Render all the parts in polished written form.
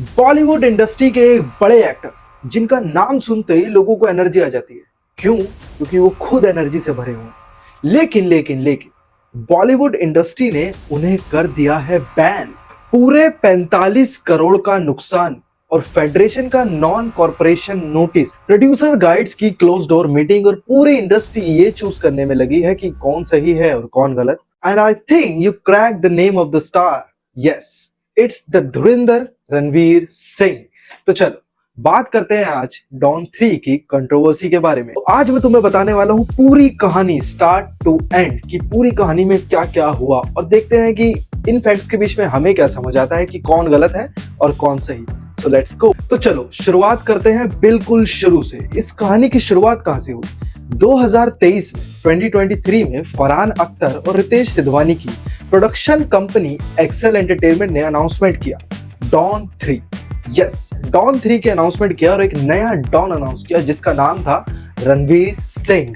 Bollywood industry के एक बड़े एक्टर जिनका नाम सुनते ही लोगों को एनर्जी आ जाती है। क्यों? क्योंकि वो खुद एनर्जी से भरे हुए हैं। लेकिन बॉलीवुड इंडस्ट्री ने उन्हें कर दिया है बैन। पूरे 45 करोड़ का नुकसान और फेडरेशन का non corporation notice. Producer guides की क्लोज डोर मीटिंग और पूरी इंडस्ट्री ये चूज करने में लगी है कि कौन सही है और कौन गलत। And I think you crack the name of the star. Yes, it's the धुरंधर रणवीर सिंह। तो चलो बात करते हैं आज डॉन 3 की कंट्रोवर्सी के बारे में। तो आज मैं तुम्हें बताने वाला हूँ पूरी कहानी स्टार्ट टू एंड की पूरी कहानी में क्या क्या हुआ और देखते हैं कि इन फैक्ट्स के बीच में हमें क्या समझ आता है कि कौन गलत है और कौन सही। तो लेट्स गो। तो चलो शुरुआत करते हैं बिल्कुल शुरू से। इस कहानी की शुरुआत कहां से हुई? 2023 में 2023 में फरहान अख्तर और रितेश सिधवानी की प्रोडक्शन कंपनी एक्सेल एंटरटेनमेंट ने अनाउंसमेंट किया डॉन 3। यस, डॉन 3 के अनाउंसमेंट किया और एक नया डॉन अनाउंस किया जिसका नाम था Ranveer Singh.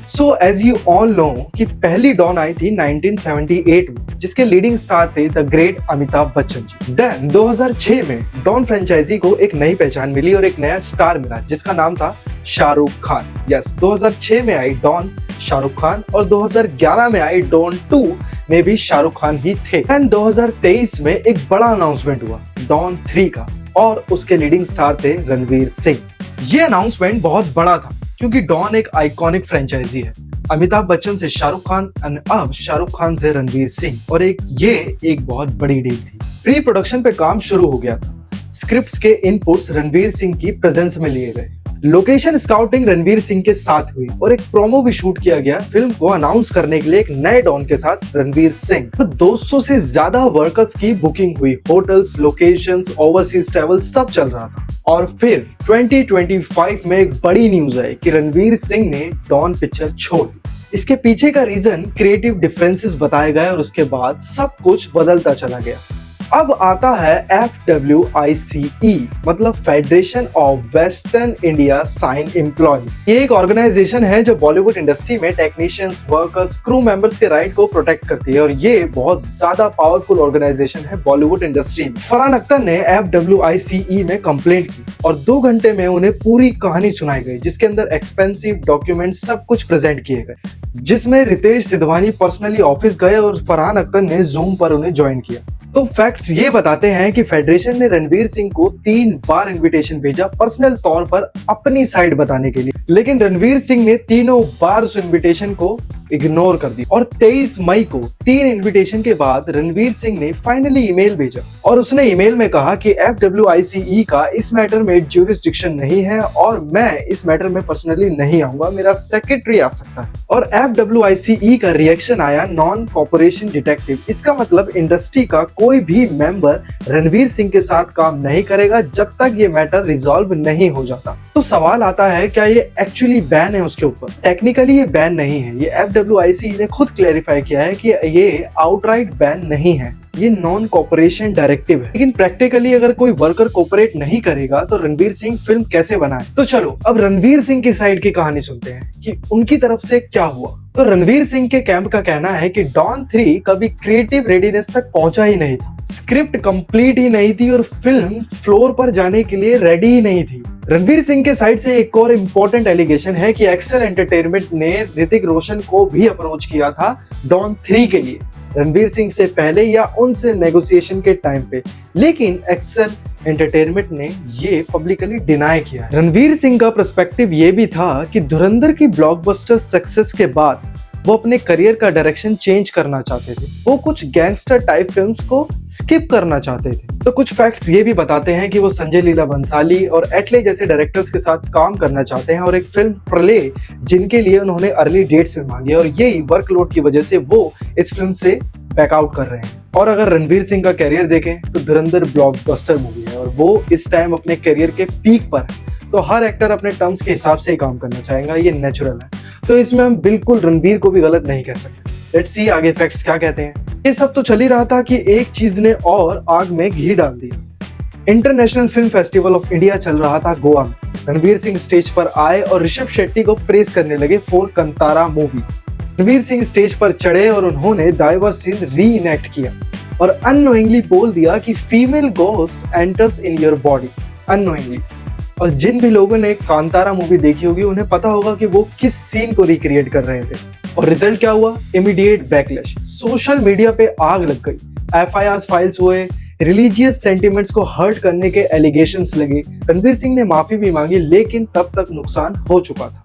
So as you all know कि पहली डॉन आई थी 1978 में जिसके लीडिंग स्टार थे the great Amitabh Bachchan ji. Then 2006 में डॉन फ्रेंचाइजी को एक नई पहचान मिली और एक नया स्टार मिला जिसका नाम था शाहरुख खान। यस, 2006 में आई डॉन शाहरुख खान और 2011 में आई डॉन 2 में भी शाहरुख खान ही थे। एंड 2023 में एक बड़ा अनाउंसमेंट हुआ डॉन 3 का और उसके लीडिंग स्टार थे रणवीर सिंह। ये अनाउंसमेंट बहुत बड़ा था क्योंकि डॉन एक आइकॉनिक फ्रेंचाइजी है। अमिताभ बच्चन से शाहरुख खान एंड अब शाहरुख खान से रणवीर सिंह और एक बहुत बड़ी डील थी। प्री प्रोडक्शन पे काम शुरू हो गया था। स्क्रिप्ट्स के इनपुट्स रणवीर सिंह की प्रेजेंस में लिए गए। लोकेशन स्काउटिंग रणवीर सिंह के साथ हुई और एक प्रोमो भी शूट किया गया फिल्म को अनाउंस करने के लिए एक नए डॉन के साथ रणवीर सिंह। तो 200 से ज्यादा वर्कर्स की बुकिंग हुई। होटल्स, लोकेशंस, ओवरसीज ट्रैवल सब चल रहा था। और फिर 2025 में एक बड़ी न्यूज आई कि रणवीर सिंह ने डॉन पिक्चर छोड़ दी। इसके पीछे का रीजन क्रिएटिव डिफरेंसेस बताए गए और उसके बाद सब कुछ बदलता चला गया। अब आता है FWICE मतलब federation of western India cine employees. ये एक ऑर्गेनाइजेशन है जो बॉलीवुड इंडस्ट्री में टेक्नीशियंस, वर्कर्स, क्रू मेंबर्स के राइट को प्रोटेक्ट करती है और ये बहुत ज्यादा पावरफुल ऑर्गेनाइजेशन है बॉलीवुड इंडस्ट्री में। फरहान अख्तर ने FWICE में कंप्लेंट की और 2 घंटे में उन्हें पूरी कहानी सुनाई गई जिसके अंदर एक्सपेंसिव डॉक्यूमेंट सब कुछ प्रेजेंट किए गए, जिसमें रितेश सिधवानी पर्सनली ऑफिस गए और फरहान अख्तर ने जूम पर उन्हें ज्वाइन किया। तो फैक्ट्स ये बताते हैं कि फेडरेशन ने रणवीर सिंह को 3 बार इनविटेशन भेजा पर्सनल तौर पर अपनी साइड बताने के लिए, लेकिन रणवीर सिंह ने तीनों बार उस इनविटेशन को इग्नोर कर दी और 23 मई को 3 इनविटेशन के बाद रणवीर सिंह ने फाइनली ईमेल भेजा और उसने ईमेल में कहा कि FWICE का इस मैटर में ज्यूरिसडिक्शन नहीं है और मैं इस मैटर में पर्सनली नहीं आऊंगा, मेरा सेक्रेटरी आ सकता है। और FWICE का रिएक्शन आया नॉन कॉर्पोरेशन डिटेक्टिव। इसका मतलब इंडस्ट्री का कोई भी मेंबर रणवीर सिंह के साथ काम नहीं करेगा जब तक ये मैटर रिजॉल्व नहीं हो जाता। तो सवाल आता है क्या ये एक्चुअली बैन है उसके ऊपर? टेक्निकली ये बैन नहीं है। ये FWICE ने खुद क्लैरिफाई किया है कि ये आउटराइट बैन नहीं है, ये नॉन कॉर्पोरेशन डायरेक्टिव है। लेकिन प्रैक्टिकली अगर कोई वर्कर कोऑपरेट नहीं करेगा तो रणवीर सिंह फिल्म कैसे बनाए? तो चलो अब रणवीर सिंह की साइड की कहानी सुनते हैं कि उनकी तरफ से क्या हुआ। तो रणवीर सिंह के कैंप का कहना है कि डॉन 3 कभी क्रिएटिव रेडीनेस तक पहुंचा ही नहीं था, स्क्रिप्ट कंप्लीट ही नहीं थी और फिल्म फ्लोर पर जाने के लिए रेडी ही नहीं थी। रणवीर सिंह के साइड से एक और इम्पोर्टेंट एलिगेशन है कि एक्सेल एंटरटेनमेंट ने ऋतिक रोशन को भी अप्रोच किया था डॉन 3 के लिए, रणवीर सिंह से पहले या उनसे नेगोशिएशन के टाइम पे, लेकिन एक्सेल एंटरटेनमेंट ने ये पब्लिकली डिनाई किया। रणवीर सिंह का पर्सपेक्टिव ये भी था कि धुरंधर की ब्लॉकबस्टर सक्सेस के बाद वो अपने करियर का डायरेक्शन चेंज करना चाहते थे। वो कुछ गैंगस्टर टाइप फिल्म्स को स्किप करना चाहते थे। तो कुछ फैक्ट्स ये भी बताते हैं कि वो संजय लीला भंसाली और एटले जैसे डायरेक्टर्स के साथ काम करना चाहते हैं और एक फिल्म प्रलय जिनके लिए उन्होंने अर्ली डेट्स में मांगी और यही वर्कलोड की वजह से वो इस फिल्म से बैकआउट कर रहे हैं। और अगर रणवीर सिंह का कैरियर देखें तो धुरंधर ब्लॉकबस्टर मूवी है और वो इस टाइम अपने कैरियर के पीक पर है, तो हर एक्टर अपने टर्म्स के हिसाब से ही काम करना चाहेगा, ये नेचुरल है। तो इसमें हम बिल्कुल रणवीर को भी गलत नहीं कह सकते। लेट्स सी आगे फैक्ट्स क्या कहते हैं। ये सब तो चल ही रहा था कि एक चीज ने और आग में घी डाल दिया। International film festival of India चल रहा था गोवा में। रणवीर सिंह स्टेज पर आए और ऋषभ शेट्टी को प्रेज करने लगे for Kantara movie. Ranveer Singh stage पर चढ़े और उन्होंने डाइवर्स सीन री इनेक्ट किया। और अननोइंगली बोल दिया कि female ghost enters in your body, unknowingly. और जिन भी लोगों ने कांतारा मूवी देखी होगी उन्हें पता होगा कि वो किस सीन को रिक्रिएट कर रहे थे। और रिजल्ट क्या हुआ? इमीडिएट बैकलैश, सोशल मीडिया पे आग लग गई, एफआईआर फाइल्स हुए, रिलीजियस सेंटिमेंट्स को हर्ट करने के एलिगेशंस लगे। रणवीर सिंह ने माफी भी मांगी, लेकिन तब तक नुकसान हो चुका था।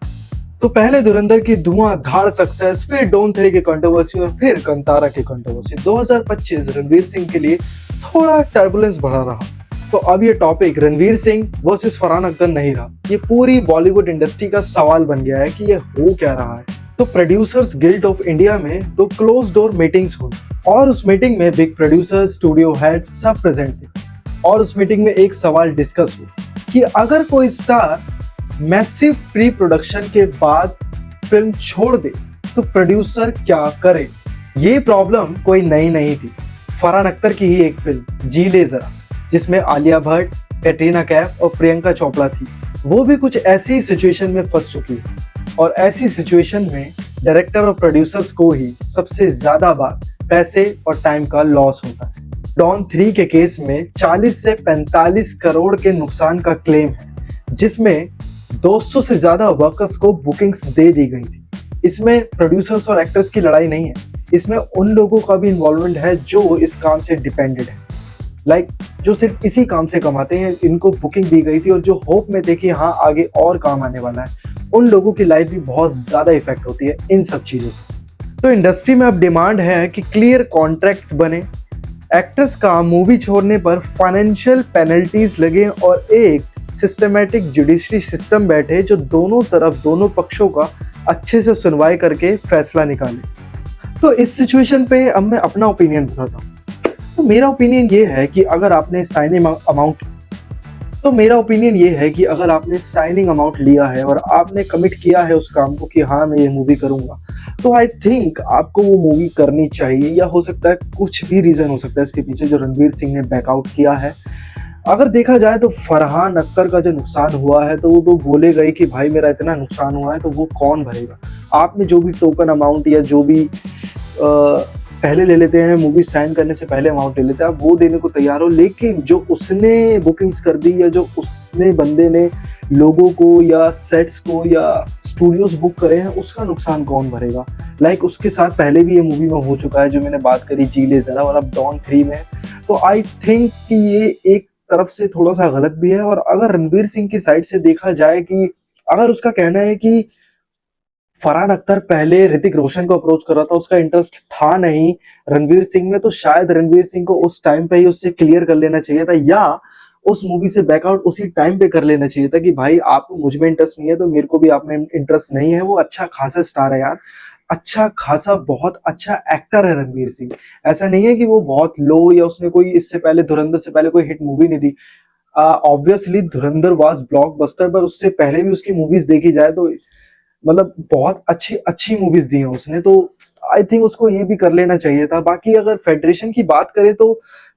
तो पहले धुरंधर की धुआंधार सक्सेस, फिर डॉन 3 की कंट्रोवर्सी और फिर कांतारा की कंट्रोवर्सी। 2025 रणवीर सिंह के लिए थोड़ा टर्बुलेंस बढ़ा रहा। तो अब ये टॉपिक रणवीर सिंह वर्सेस फरहान अख्तर नहीं रहा, ये पूरी बॉलीवुड इंडस्ट्री का सवाल बन गया है कि ये हो क्या रहा है। तो प्रोड्यूसर्स गिल्ड ऑफ इंडिया में 2 क्लोज डोर मीटिंग्स हुई और उस मीटिंग में बिग प्रोड्यूसर, स्टूडियो हेड सब प्रेजेंट थे। और उस मीटिंग में एक सवाल डिस्कस हुआ कि अगर कोई स्टार मैसिव प्री प्रोडक्शन के बाद फिल्म छोड़ दे तो प्रोड्यूसर क्या करे। ये प्रॉब्लम कोई नई नहीं थी। फरहान अख्तर की ही एक फिल्म जी ले जरा, जिसमें आलिया भट्ट, कैटरीना कैफ और प्रियंका चोपड़ा थी, वो भी कुछ ऐसी ही सिचुएशन में फंस चुकी है। और ऐसी सिचुएशन में डायरेक्टर और प्रोड्यूसर्स को ही सबसे ज्यादा बार पैसे और टाइम का लॉस होता है। डॉन 3 के केस में 40 से 45 करोड़ के नुकसान का क्लेम है, जिसमें 200 से ज्यादा वर्कर्स को बुकिंग्स दे दी गई थी। इसमें प्रोड्यूसर्स और एक्टर्स की लड़ाई नहीं है, इसमें उन लोगों का भी इन्वॉल्वमेंट है जो इस काम से डिपेंडेड है, जो सिर्फ इसी काम से कमाते हैं। इनको बुकिंग दी गई थी और जो होप में थे कि हाँ आगे और काम आने वाला है, उन लोगों की लाइफ भी बहुत ज्यादा इफेक्ट होती है इन सब चीजों से। तो इंडस्ट्री में अब डिमांड है कि क्लियर कॉन्ट्रैक्ट्स बने, एक्टर्स का मूवी छोड़ने पर फाइनेंशियल पेनल्टीज लगे और एक सिस्टमैटिक जुडिशरी सिस्टम बैठे जो दोनों तरफ, दोनों पक्षों का अच्छे से सुनवाई करके फैसला निकाले। तो इस सिचुएशन पे अब मैं अपना ओपिनियन बताता हूँ। तो मेरा ओपिनियन ये है कि अगर आपने साइनिंग अमाउंट लिया है और आपने कमिट किया है उस काम को कि हाँ मैं ये मूवी करूंगा, तो आई थिंक आपको वो मूवी करनी चाहिए। या हो सकता है कुछ भी रीजन हो सकता है इसके पीछे जो रणवीर सिंह ने बैकआउट किया है। अगर देखा जाए तो फरहान अख्तर का जो नुकसान हुआ है तो वो तो बोलेगा ही कि भाई मेरा इतना नुकसान हुआ है, तो वो कौन भरेगा। आपने जो भी टोकन अमाउंट या जो भी पहले ले लेते हैं, मूवी साइन करने से पहले अमाउंट ले लेते हैं, आप वो देने को तैयार हो, लेकिन जो उसने बुकिंग्स कर दी या जो उसने बंदे ने लोगों को या सेट्स को या स्टूडियोज बुक करे हैं, उसका नुकसान कौन भरेगा। उसके साथ पहले भी ये मूवी में हो चुका है, जो मैंने बात करी जी ले जरा, और अब डॉन 3 में। तो आई थिंक कि ये एक तरफ से थोड़ा सा गलत भी है। और अगर रणवीर सिंह की साइड से देखा जाए कि अगर उसका कहना है कि फरहान अख्तर पहले ऋतिक रोशन को अप्रोच कर रहा था, उसका इंटरेस्ट था नहीं रणवीर सिंह में, तो शायद रणवीर सिंह को उस टाइम पे ही उससे क्लियर कर लेना चाहिए था, या उस मूवी से बैकआउट उसी टाइम पे कर लेना चाहिए था कि भाई आपको मुझ में इंटरेस्ट नहीं है तो मेरे को भी आप में इंटरेस्ट नहीं है। वो अच्छा खासा स्टार है यार, अच्छा खासा बहुत अच्छा एक्टर है रणवीर सिंह। ऐसा नहीं है कि वो बहुत लो या उसने कोई इससे पहले धुरंधर से पहले कोई हिट मूवी नहीं दी। ऑब्वियसली धुरंधर वाज ब्लॉकबस्टर, पर उससे पहले भी उसकी मूवीज देखी जाए तो मतलब बहुत अच्छी अच्छी मूवीज दी हैं उसने। तो आई थिंक उसको ये भी कर लेना चाहिए था। बाकी अगर फेडरेशन की बात करें तो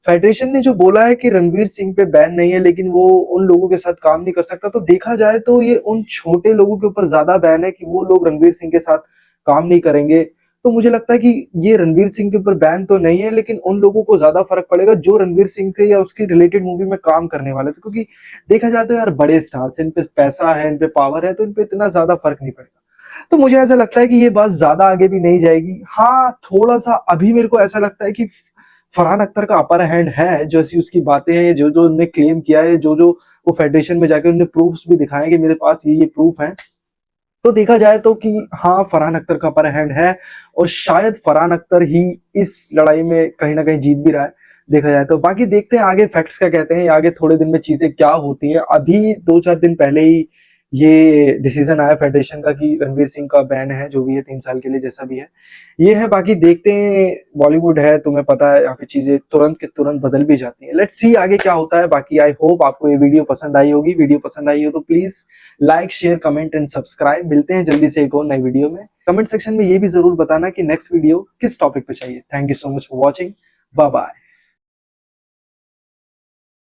फेडरेशन ने जो बोला है कि रणवीर सिंह पे बैन नहीं है लेकिन वो उन लोगों के साथ काम नहीं कर सकता, तो देखा जाए तो ये उन छोटे लोगों के ऊपर ज्यादा बैन है कि वो लोग रणवीर सिंह के साथ काम नहीं करेंगे। तो मुझे लगता है कि ये रणवीर सिंह के ऊपर बैन तो नहीं है, लेकिन उन लोगों को ज्यादा फर्क पड़ेगा जो रणवीर सिंह थे या उसकी रिलेटेड मूवी में काम करने वाले थे, क्योंकि देखा जाए तो यार बड़े स्टार्स, इन पे पैसा है, इन पे पावर है, तो इन पे इतना ज्यादा फर्क नहीं पड़ेगा। तो मुझे ऐसा लगता है कि ये बात ज्यादा आगे भी नहीं जाएगी। हाँ, थोड़ा सा अभी मेरे को ऐसा लगता है कि फरहान अख्तर का अपर हैंड है, जैसी उसकी बातें हैं, जो जो उन्होंने क्लेम किया है, जो जो वो फेडरेशन में जाके उन्होंने प्रूफ्स भी दिखाए कि मेरे पास ये प्रूफ है। तो देखा जाए तो कि हाँ फरहान अख्तर का अपर हैंड है और शायद फरहान अख्तर ही इस लड़ाई में कहीं ना कहीं जीत भी रहा है, देखा जाए तो। बाकी देखते हैं आगे फैक्ट्स क्या कहते हैं, आगे थोड़े दिन में चीजें क्या होती है। अभी 2-4 दिन पहले ही ये डिसीजन आया फेडरेशन का कि रणवीर सिंह का बैन है, जो भी है 3 साल के लिए, जैसा भी है ये है। बाकी देखते हैं, बॉलीवुड है, तुम्हें पता है यहाँ पे चीजें तुरंत के तुरंत बदल भी जाती है। लेट्स सी आगे क्या होता है। बाकी आई होप आपको ये वीडियो पसंद आई होगी। वीडियो पसंद आई हो तो please like, share, comment and subscribe. मिलते हैं जल्दी से एक और नई वीडियो में। कमेंट सेक्शन में ये भी जरूर बताना कि नेक्स्ट वीडियो किस टॉपिक पे चाहिए। Thank you so much for watching, bye bye.